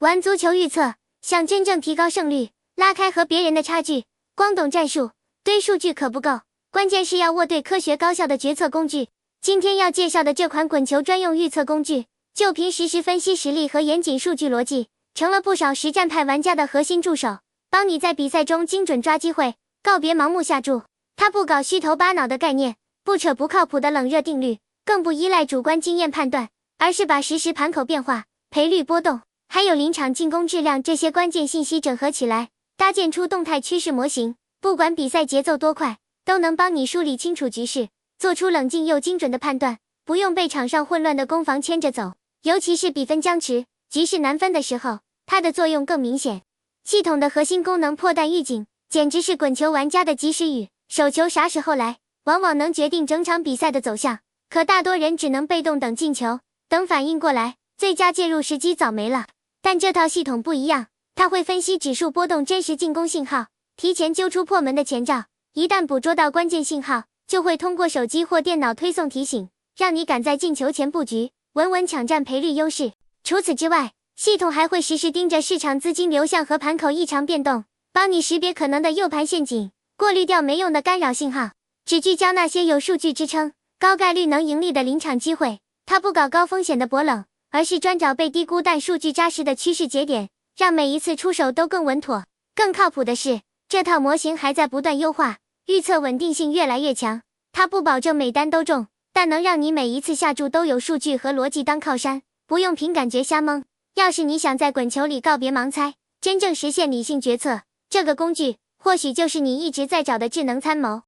玩足球预测，想真正提高胜率，拉开和别人的差距，光懂战术，堆数据可不够，关键是要握对科学高效的决策工具。今天要介绍的这款滚球专用预测工具，就凭实时分析实力和严谨数据逻辑，成了不少实战派玩家的核心助手，帮你在比赛中精准抓机会，告别盲目下注。它不搞虚头巴脑的概念，不扯不靠谱的冷热定律，更不依赖主观经验判断，而是把实时盘口变化、赔率波动还有临场进攻质量这些关键信息整合起来，搭建出动态趋势模型，不管比赛节奏多快，都能帮你梳理清楚局势，做出冷静又精准的判断，不用被场上混乱的攻防牵着走。尤其是比分僵持、局势难分的时候，它的作用更明显。系统的核心功能破蛋预警，简直是滚球玩家的及时雨，手球啥时候来，往往能决定整场比赛的走向。可大多人只能被动等进球，等反应过来，最佳介入时机早没了。但这套系统不一样，它会分析指数波动真实进攻信号，提前揪出破门的前兆，一旦捕捉到关键信号，就会通过手机或电脑推送提醒，让你赶在进球前布局，稳稳抢占赔率优势。除此之外，系统还会实时盯着市场资金流向和盘口异常变动，帮你识别可能的诱盘陷阱，过滤掉没用的干扰信号，只聚焦那些有数据支撑、高概率能盈利的临场机会。它不搞高风险的博冷，而是专找被低估但数据扎实的趋势节点，让每一次出手都更稳妥。更靠谱的是，这套模型还在不断优化，预测稳定性越来越强。它不保证每单都中，但能让你每一次下注都有数据和逻辑当靠山，不用凭感觉瞎蒙。要是你想在滚球里告别盲猜，真正实现理性决策，这个工具或许就是你一直在找的智能参谋。